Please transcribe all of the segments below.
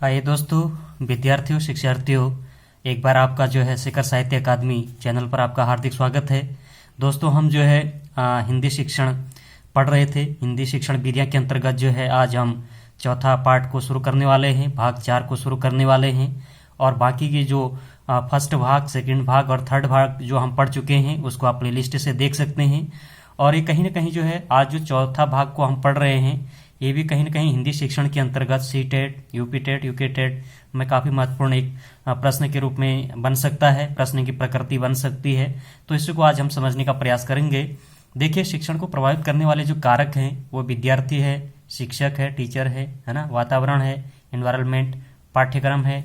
आइए दोस्तों, विद्यार्थियों, शिक्षार्थियों, एक बार आपका जो है शिखर साहित्य अकादमी चैनल पर आपका हार्दिक स्वागत है। दोस्तों, हम जो है हिंदी शिक्षण पढ़ रहे थे। हिंदी शिक्षण विधियां के अंतर्गत जो है आज हम चौथा पार्ट को शुरू करने वाले हैं, भाग 4 को शुरू करने वाले हैं। और बाकी की जो फर्स्ट भाग, सेकंड भाग और थर्ड भाग जो हम पढ़ चुके हैं उसको आप प्लेलिस्ट से देख सकते हैं। और ये कहीं ना कहीं जो है आज जो चौथा भाग को हम पढ़ रहे हैं ये भी कहीं ना कहीं हिंदी शिक्षण के अंतर्गत C TET, UP TET, UK TET में काफ़ी महत्वपूर्ण एक प्रश्न के रूप में बन सकता है, प्रश्न की प्रकृति बन सकती है। तो इसको आज हम समझने का प्रयास करेंगे। देखिए, शिक्षण को प्रभावित करने वाले जो कारक हैं वो विद्यार्थी है, शिक्षक है, टीचर है ना, वातावरण है, एनवायरनमेंट, पाठ्यक्रम है,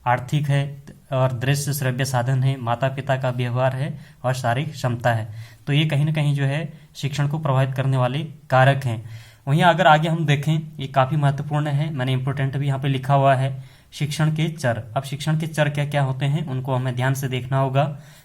आर्थिक है और दृश्य श्रव्य साधन है, माता पिता का व्यवहार है और शारीरिक क्षमता है। तो ये कहीं ना कहीं जो है शिक्षण को प्रभावित करने वाले कारक हैं। वहीं अगर आगे हम देखें, ये काफ़ी महत्वपूर्ण है, मैंने इम्पोर्टेंट भी यहाँ पे लिखा हुआ है, शिक्षण के चर। अब शिक्षण के चर क्या क्या होते हैं उनको हमें ध्यान से देखना होगा,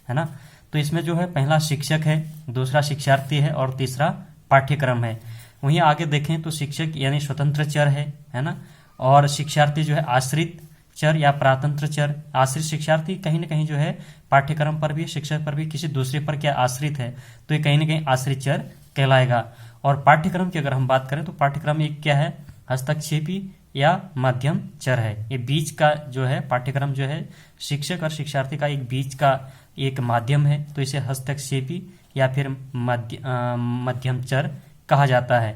है ना। तो इसमें जो है पहला शिक्षक है, दूसरा शिक्षार्थी है और तीसरा पाठ्यक्रम है। वहीं आगे देखें तो शिक्षक यानी स्वतंत्र चर है ना, और शिक्षार्थी जो है आश्रित चर या प्रातंत्र चर। आश्रित शिक्षार्थी कहीं ना कहीं जो है पाठ्यक्रम पर भी, शिक्षक पर भी, किसी दूसरे पर क्या आश्रित है, तो ये कहीं ना कहीं आश्रित चर कहलाएगा। और पाठ्यक्रम की अगर हम बात करें तो पाठ्यक्रम एक क्या है, हस्तक्षेपी या मध्यम चर है। ये बीच का जो है पाठ्यक्रम जो है शिक्षक और शिक्षार्थी का एक बीच का एक माध्यम है, तो इसे हस्तक्षेपी या फिर मध्यम चर कहा जाता है।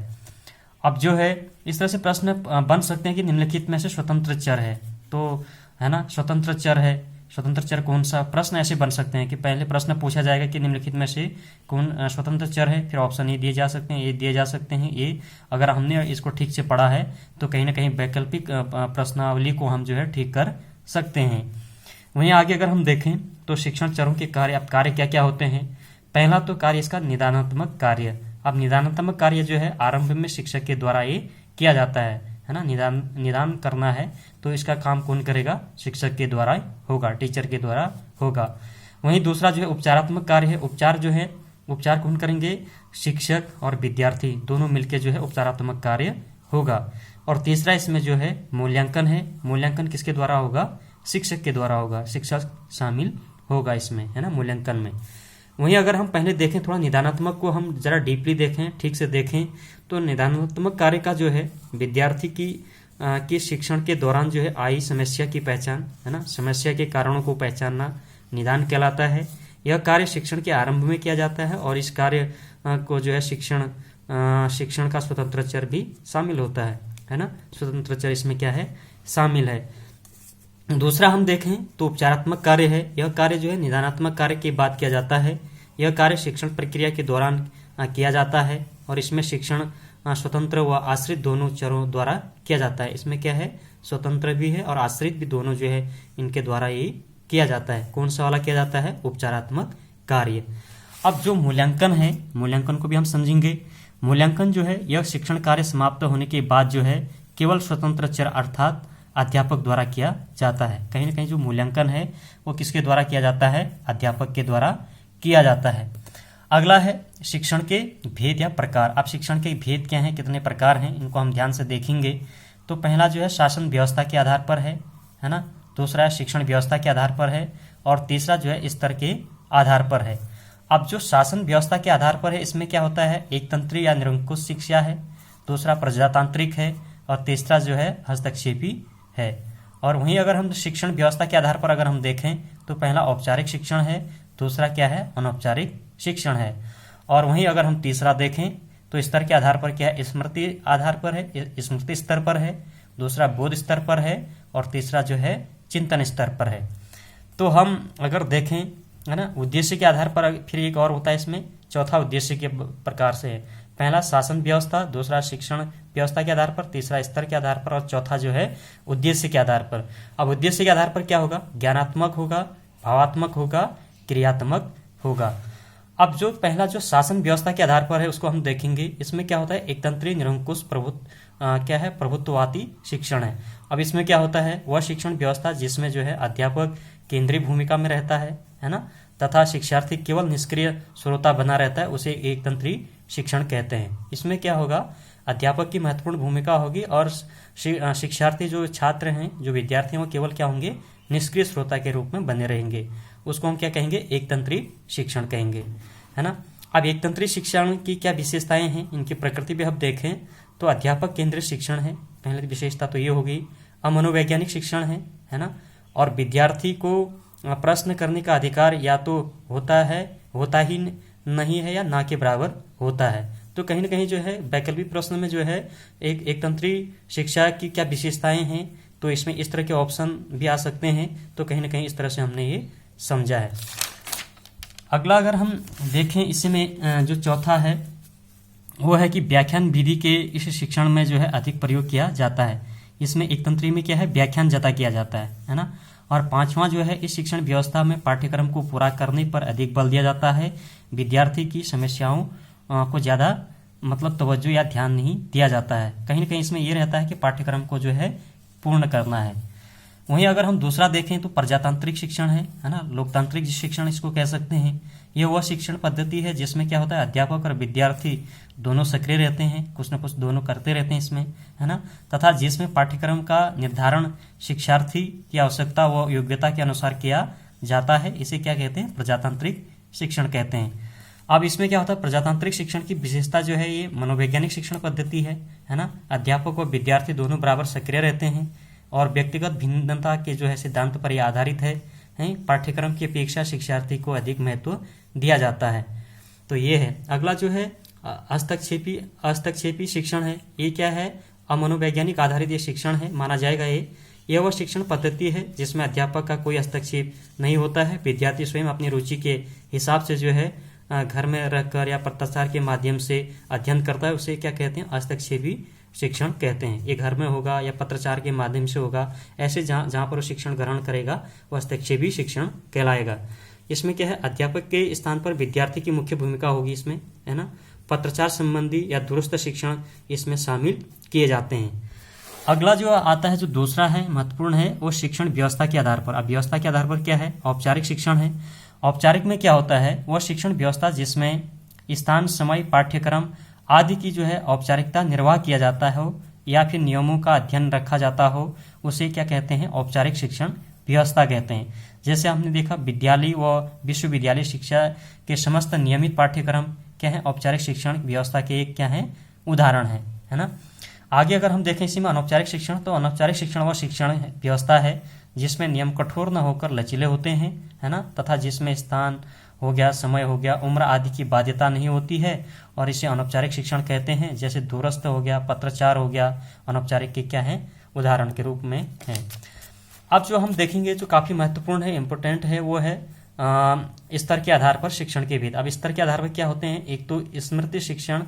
अब जो है इस तरह से प्रश्न बन सकते हैं कि निम्नलिखित में से स्वतंत्र चर है, तो है ना, स्वतंत्र चर है, स्वतंत्र चर कौन सा। प्रश्न ऐसे बन सकते हैं कि पहले प्रश्न पूछा जाएगा कि निम्नलिखित में से कौन स्वतंत्र चर है, फिर ऑप्शन ए दिए जा सकते हैं, ए दिए जा सकते हैं। ए अगर हमने इसको ठीक से पढ़ा है तो कहीं ना कहीं वैकल्पिक प्रश्नावली को हम जो है ठीक कर सकते हैं। वहीं आगे अगर हम देखें तो शिक्षण चरों के कार्य, अब कार्य क्या क्या होते हैं। पहला तो कार्य इसका निदानात्मक कार्य। अब निदानात्मक कार्य जो है आरंभ में शिक्षक के द्वारा ये किया जाता है ना, निदान करना है तो इसका काम कौन करेगा, शिक्षक के द्वारा होगा, टीचर के द्वारा होगा। वहीं दूसरा जो है उपचारात्मक कार्य है। उपचार जो है, उपचार कौन करेंगे, शिक्षक और विद्यार्थी दोनों मिलकर जो है उपचारात्मक कार्य होगा। और तीसरा इसमें जो है मूल्यांकन है। मूल्यांकन किसके द्वारा होगा, शिक्षक के द्वारा होगा, शिक्षक शामिल होगा इसमें, है ना, मूल्यांकन में। वहीं अगर हम पहले देखें, थोड़ा निदानात्मक को हम जरा डीपली देखें, ठीक से देखें, तो निदानात्मक कार्य का जो है विद्यार्थी की शिक्षण के दौरान जो है आई समस्या की पहचान, है ना, समस्या के कारणों को पहचानना निदान कहलाता है। यह कार्य शिक्षण के आरंभ में किया जाता है और इस कार्य को जो है शिक्षण का स्वतंत्र चर भी शामिल होता है ना, स्वतंत्र चर इसमें क्या है, शामिल है। दूसरा हम देखें तो उपचारात्मक कार्य है। यह कार्य जो है निदानात्मक कार्य की बात किया जाता है। यह कार्य शिक्षण प्रक्रिया के दौरान किया जाता है और इसमें शिक्षण स्वतंत्र व आश्रित दोनों चरों द्वारा किया जाता है। इसमें क्या है, स्वतंत्र भी है और आश्रित भी, दोनों जो है इनके द्वारा ये किया जाता है। कौन सा वाला किया जाता है, उपचारात्मक कार्य। अब जो मूल्यांकन है, मूल्यांकन को भी हम समझेंगे। मूल्यांकन जो है यह शिक्षण कार्य समाप्त होने के बाद जो है केवल स्वतंत्र चर अर्थात अध्यापक द्वारा किया जाता है। कहीं ना कहीं जो मूल्यांकन है वो किसके द्वारा किया जाता है, अध्यापक के द्वारा किया जाता है। अगला है शिक्षण के भेद या प्रकार। अब शिक्षण के भेद क्या हैं, कितने प्रकार हैं, इनको हम ध्यान से देखेंगे। तो पहला जो है शासन व्यवस्था के आधार पर है ना, दूसरा शिक्षण व्यवस्था के आधार पर है और तीसरा जो है स्तर के आधार पर है। अब जो शासन व्यवस्था के आधार पर है इसमें क्या होता है, एक तंत्री या निरंकुश शिक्षा है, दूसरा प्रजातांत्रिक है और तीसरा जो है हस्तक्षेपी है। और वहीं अगर हम शिक्षण व्यवस्था के आधार पर अगर हम देखें तो पहला औपचारिक शिक्षण है, दूसरा क्या है, अनौपचारिक शिक्षण है। और वहीं अगर हम तीसरा देखें तो स्तर के आधार पर क्या है, स्मृति आधार पर है, स्मृति स्तर पर है, दूसरा बोध स्तर पर है और तीसरा जो है चिंतन स्तर पर है। तो हम अगर देखें, है ना, उद्देश्य के आधार पर फिर एक और होता है इसमें, चौथा उद्देश्य के प्रकार से है। पहला शासन व्यवस्था, दूसरा शिक्षण व्यवस्था के आधार पर, तीसरा स्तर के आधार पर और चौथा जो है उद्देश्य के आधार पर। अब उद्देश्य के आधार पर क्या होगा, ज्ञानात्मक होगा, भावात्मक होगा, क्रियात्मक होगा। अब जो पहला जो शासन व्यवस्था के आधार पर है उसको हम देखेंगे। इसमें क्या होता है, एक तंत्री निरंकुश क्या है, प्रभुत्ववादी शिक्षण है। अब इसमें क्या होता है, वह शिक्षण व्यवस्था जिसमें जो है अध्यापक केंद्रीय भूमिका में रहता है ना, तथा शिक्षार्थी केवल निष्क्रिय श्रोता बना रहता है, उसे एक तंत्री शिक्षण कहते हैं। इसमें क्या होगा, अध्यापक की महत्वपूर्ण भूमिका होगी और शिक्षार्थी जो छात्र हैं, जो विद्यार्थी हैं, वो केवल क्या होंगे, निष्क्रिय श्रोता के रूप में बने रहेंगे। उसको हम क्या कहेंगे, एकतंत्री शिक्षण कहेंगे, है ना। अब एकतंत्री शिक्षण की क्या विशेषताएं हैं, इनकी प्रकृति भी हम देखें तो अध्यापक केंद्रित शिक्षण है, पहली विशेषता तो ये होगी। अमनोवैज्ञानिक शिक्षण है ना, और विद्यार्थी को प्रश्न करने का अधिकार या तो होता ही नहीं है या ना के बराबर होता है। तो कहीं ना कहीं जो है वैकल्पिक प्रश्न में जो है एकतंत्री शिक्षा की क्या विशेषताएं हैं, तो इसमें इस तरह के ऑप्शन भी आ सकते हैं। तो कहीं ना कहीं इस तरह से हमने ये समझा है। अगला अगर हम देखें इसमें जो चौथा है वो है कि व्याख्यान विधि के इस शिक्षण में जो है अधिक प्रयोग किया जाता है। इसमें एकतंत्री में क्या है, व्याख्यान जता किया जाता है ना। और पांचवा जो है, इस शिक्षण व्यवस्था में पाठ्यक्रम को पूरा करने पर अधिक बल दिया जाता है। विद्यार्थी की समस्याओं को ज़्यादा मतलब तवज्जो या ध्यान नहीं दिया जाता है। कहीं ना कहीं इसमें यह रहता है कि पाठ्यक्रम को जो है पूर्ण करना है। वहीं अगर हम दूसरा देखें तो प्रजातांत्रिक शिक्षण है ना, लोकतांत्रिक शिक्षण इसको कह सकते हैं। ये वह शिक्षण पद्धति है जिसमें क्या होता है, अध्यापक और विद्यार्थी दोनों सक्रिय रहते हैं, कुछ न कुछ दोनों करते रहते हैं इसमें, है ना, तथा जिसमें पाठ्यक्रम का निर्धारण शिक्षार्थी की आवश्यकता व योग्यता के अनुसार किया जाता है। इसे क्या कहते हैं, प्रजातांत्रिक शिक्षण कहते हैं। अब इसमें क्या होता है, प्रजातांत्रिक शिक्षण की विशेषता जो है ये मनोवैज्ञानिक शिक्षण पद्धति है ना। अध्यापक और विद्यार्थी दोनों बराबर सक्रिय रहते हैं और व्यक्तिगत भिन्नता के जो है सिद्धांत पर यह आधारित है। पाठ्यक्रम की अपेक्षा शिक्षार्थी को अधिक महत्व दिया जाता है। तो ये है। अगला जो है हस्तक्षेपी शिक्षण है। ये क्या है, अमनोवैज्ञानिक आधारित ये शिक्षण है माना जाएगा। यह वह शिक्षण पद्धति है जिसमें अध्यापक का कोई हस्तक्षेप नहीं होता है। विद्यार्थी स्वयं अपनी रुचि के हिसाब से जो है घर में रहकर या पत्राचार के माध्यम से अध्ययन करता है। उसे क्या कहते हैं, हस्तक्षेपी शिक्षण कहते हैं। ये घर में होगा या पत्राचार के माध्यम से होगा, ऐसे जहाँ पर वो शिक्षण ग्रहण करेगा वो हस्तक्षेपी शिक्षण कहलाएगा। इसमें क्या है, अध्यापक के स्थान पर विद्यार्थी की मुख्य भूमिका होगी इसमें, है ना। पत्राचार संबंधी या दूरस्थ शिक्षण इसमें शामिल किए जाते हैं। अगला जो आता है, जो दूसरा है महत्वपूर्ण है, वो शिक्षण व्यवस्था के आधार पर। अब व्यवस्था के आधार पर क्या है, औपचारिक शिक्षण है। औपचारिक में क्या होता है, वह शिक्षण व्यवस्था जिसमें स्थान, समय, पाठ्यक्रम आदि की जो है औपचारिकता निर्वाह किया जाता हो या फिर नियमों का अध्ययन रखा जाता हो, उसे क्या कहते हैं, औपचारिक शिक्षण व्यवस्था कहते हैं। जैसे हमने देखा विद्यालय व विश्वविद्यालय शिक्षा के समस्त नियमित पाठ्यक्रम क्या है, औपचारिक शिक्षण व्यवस्था के एक क्या है, उदाहरण है ना। आगे अगर हम देखें इसी में अनौपचारिक शिक्षण, तो अनौपचारिक शिक्षण वह शिक्षण व्यवस्था है जिसमें नियम कठोर न होकर लचीले होते हैं, है ना, तथा जिसमें स्थान हो गया, समय हो गया, उम्र आदि की बाध्यता नहीं होती है और इसे अनौपचारिक शिक्षण कहते हैं। जैसे दूरस्थ हो गया, पत्राचार हो गया, अनौपचारिक के क्या है, उदाहरण के रूप में है। अब जो हम देखेंगे जो काफ़ी महत्वपूर्ण है, इम्पोर्टेंट है, वो है स्तर के आधार पर शिक्षण के भेद। अब स्तर के आधार पर क्या होते हैं, एक तो स्मृति शिक्षण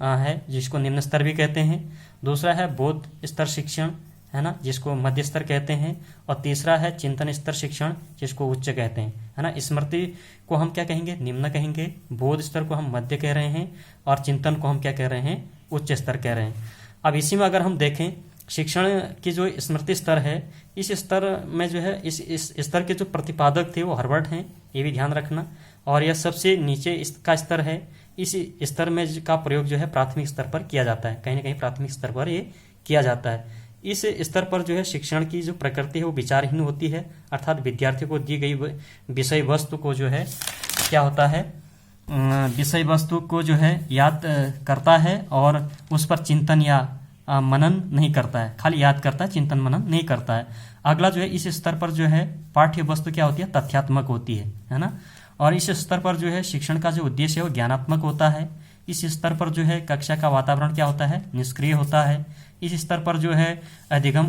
है जिसको निम्न स्तर भी कहते हैं, दूसरा है बोध स्तर शिक्षण, है ना, जिसको मध्य स्तर कहते हैं, और तीसरा है चिंतन स्तर शिक्षण जिसको उच्च कहते हैं, है ना। स्मृति को हम क्या कहेंगे, निम्न कहेंगे, बोध स्तर को हम मध्य कह रहे हैं और चिंतन को हम क्या कह रहे हैं, उच्च स्तर कह रहे हैं। अब इसी में अगर हम देखें शिक्षण की जो स्मृति स्तर है, इस स्तर में जो है इस स्तर के जो प्रतिपादक थे वो हर्बर्ट हैं, ये भी ध्यान रखना। और यह सबसे नीचे इसका स्तर है। इस स्तर में का प्रयोग जो है प्राथमिक स्तर पर किया जाता है, कहीं ना कहीं प्राथमिक स्तर पर ये किया जाता है। इस स्तर पर जो है शिक्षण की जो प्रकृति है वो विचारहीन होती है, अर्थात विद्यार्थी को दी गई विषय वस्तु को जो है क्या होता है, विषय वस्तु को जो है याद करता है और उस पर चिंतन या मनन नहीं करता है, खाली याद करता है, चिंतन मनन नहीं करता है। अगला जो है इस स्तर पर जो है पाठ्य वस्तु क्या होती है, तथ्यात्मक होती है ना। और इस स्तर पर जो है शिक्षण का जो उद्देश्य है वो ज्ञानात्मक होता है। इस स्तर पर जो है कक्षा का वातावरण क्या होता है, निष्क्रिय होता है। इस स्तर पर जो है अधिगम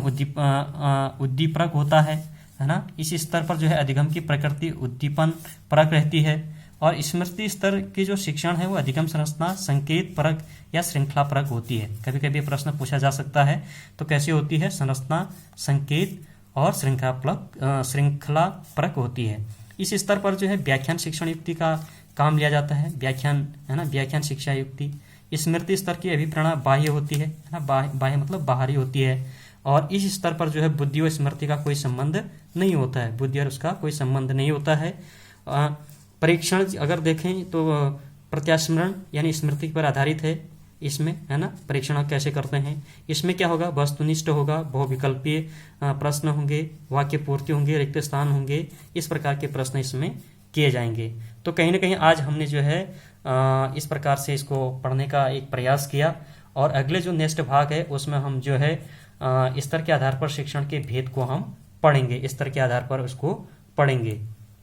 उद्दीपक होता है ना। इस स्तर पर जो है अधिगम की प्रकृति उद्दीपन परक रहती है। और स्मृति स्तर की जो शिक्षण है वो अधिगम संरचना संकेत परक या श्रृंखला परक होती है। कभी कभी प्रश्न पूछा जा सकता है, तो कैसी होती है, संरचना, संकेत और श्रृंखला परक होती है। इस स्तर पर जो है व्याख्यान शिक्षण युक्ति का काम लिया जाता है, व्याख्यान, है ना, व्याख्यान शिक्षा युक्ति। स्मृति स्तर की अभिप्रेरणा बाह्य होती है ना, बाह्य मतलब बाहरी होती है। और इस स्तर पर जो है बुद्धि और स्मृति का कोई संबंध नहीं होता है, बुद्धि और उसका कोई संबंध नहीं होता है। परीक्षण अगर देखें तो प्रत्यास्मरण यानी स्मृति पर आधारित है। इसमें, है ना, परीक्षण कैसे करते हैं। इसमें क्या होगा, वस्तुनिष्ठ होगा, बहुविकल्पीय प्रश्न होंगे, वाक्य पूर्ति होंगे, रिक्त स्थान होंगे, इस प्रकार के प्रश्न इसमें किए जाएंगे। तो कहीं ना कहीं आज हमने जो है इस प्रकार से इसको पढ़ने का एक प्रयास किया, और अगले जो नेक्स्ट भाग है उसमें हम जो है स्तर के आधार पर शिक्षण के भेद को हम पढ़ेंगे, स्तर के आधार पर उसको पढ़ेंगे।